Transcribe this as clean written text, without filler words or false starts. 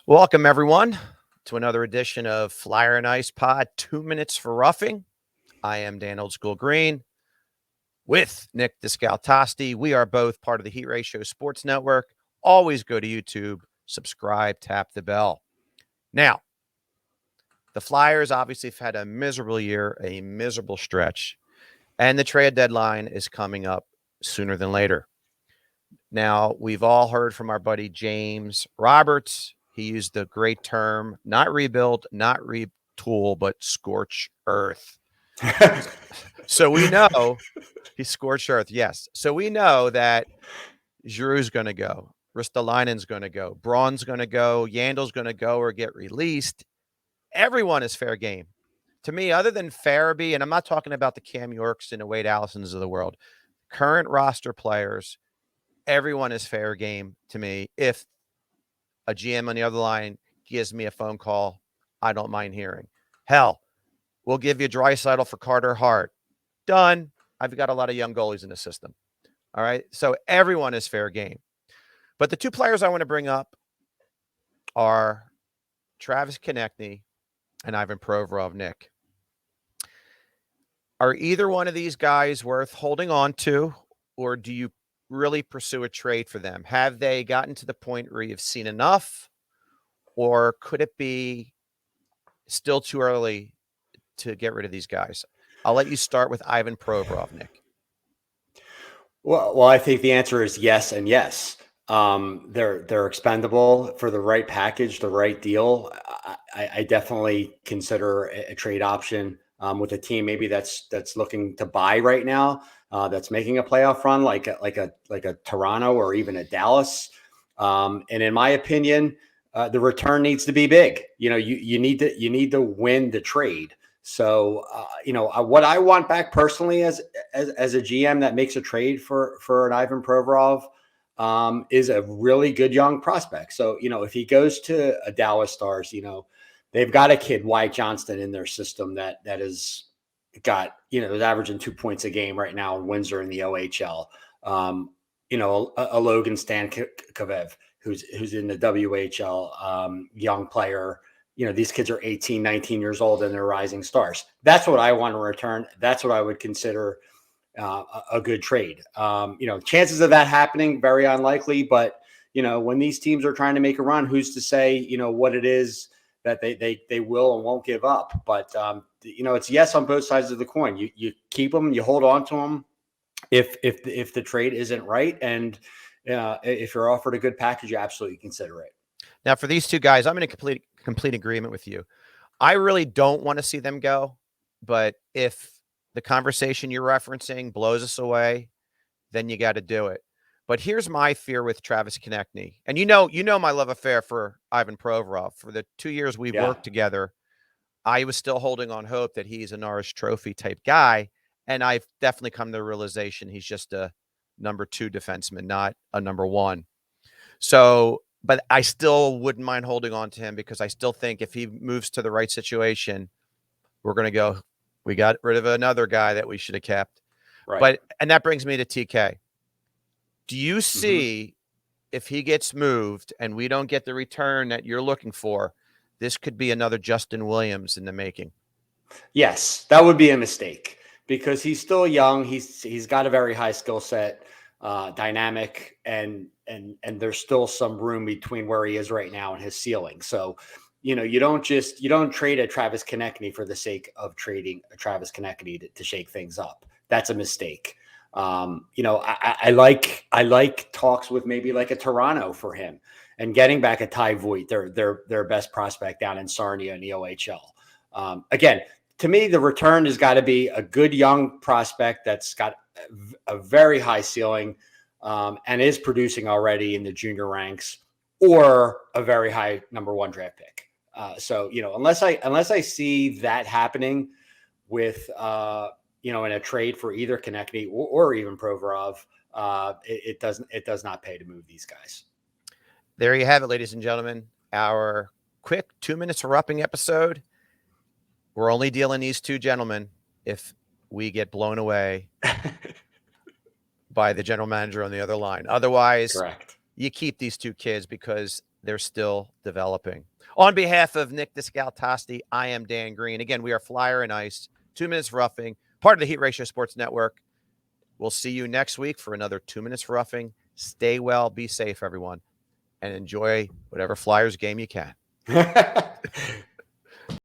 Welcome, everyone, to another edition of Flyer and Ice Pod, 2 minutes for roughing. I am Dan Old School Green with Nick Descaltasti. We are both part of the Heat Ratio Sports Network. Always go to YouTube, subscribe, tap the bell. Now, the Flyers obviously have had a miserable year, a miserable stretch, and the trade deadline is coming up sooner than later. Now, we've all heard from our buddy James Roberts. He used the great term, not rebuild, not retool, but scorch earth. So we know he's scorched earth, yes. So we know that Giroux's going to go. Ristolainen's going to go. Braun's going to go. Yandel's going to go or get released. Everyone is fair game. To me, other than Farabee, and I'm not talking about the Cam Yorks and the Wade Allisons of the world, current roster players, everyone is fair game to me. If a GM on the other line gives me a phone call, I don't mind hearing. Hell, we'll give you Draisaitl for Carter Hart. Done. I've got a lot of young goalies in the system. All right. So everyone is fair game. But the two players I want to bring up are Travis Konecny and Ivan Provorov. Nick, are either one of these guys worth holding on to, or do you really pursue a trade for them? Have they gotten to the point where you've seen enough, or could it be still too early to get rid of these guys? I'll let you start with Ivan Provorov, Nick. Well, I think the answer is yes and yes. They're expendable for the right package, the right deal. I definitely consider a trade option with a team maybe that's looking to buy right now, that's making a playoff run, like a Toronto or even a Dallas. And in my opinion, the return needs to be big. You need to win the trade. So, what I want back personally as a GM that makes a trade for an Ivan Provorov is a really good young prospect. So, if he goes to a Dallas Stars, they've got a kid, Wyatt Johnston, in their system that is got, is averaging 2 points a game right now in Windsor in the OHL. A Logan Stankovev who's in the WHL, young player. These kids are 18, 19 years old and they're rising stars. That's what I want to return. That's what I would consider a good trade. Chances of that happening, very unlikely, but when these teams are trying to make a run, who's to say, what it is that they will and won't give up. But, it's yes on both sides of the coin. You keep them, you hold on to them if the trade isn't right. And if you're offered a good package, you absolutely consider it. Now, for these two guys, I'm in a complete agreement with you. I really don't want to see them go, but if the conversation you're referencing blows us away, then you got to do it. But here's my fear with Travis Konecny. And you know my love affair for Ivan Provorov. For the 2 years we've worked together, I was still holding on hope that he's a Norris Trophy type guy. And I've definitely come to the realization he's just a number 2 defenseman, not a number 1. So, but I still wouldn't mind holding on to him because I still think if he moves to the right situation, we're going to go, we got rid of another guy that we should have kept. Right. And that brings me to TK. Do you see if he gets moved and we don't get the return that you're looking for, this could be another Justin Williams in the making? Yes, that would be a mistake because he's still young. He's got a very high skill set, dynamic, and there's still some room between where he is right now and his ceiling. So, you don't trade a Travis Konecny for the sake of trading a Travis Konecny to shake things up. That's a mistake. I like talks with maybe like a Toronto for him and getting back a Ty Voigt, their best prospect down in Sarnia in the OHL. Again, to me, the return has got to be a good young prospect that's got a very high ceiling and is producing already in the junior ranks, or a very high number 1 draft pick. So unless I see that happening with in a trade for either Konecny or even Provorov, it does not pay to move these guys. There you have it, ladies and gentlemen. Our quick 2 minutes of roughing episode. We're only dealing these two gentlemen if we get blown away by the general manager on the other line. Otherwise, correct. You keep these two kids because they're still developing. On behalf of Nick Descaltasti, I am Dan Green. Again, we are Flyer and Ice, 2 Minutes Roughing, part of the Heat Ratio Sports Network. We'll see you next week for another 2 Minutes Roughing. Stay well, be safe, everyone, and enjoy whatever Flyers game you can.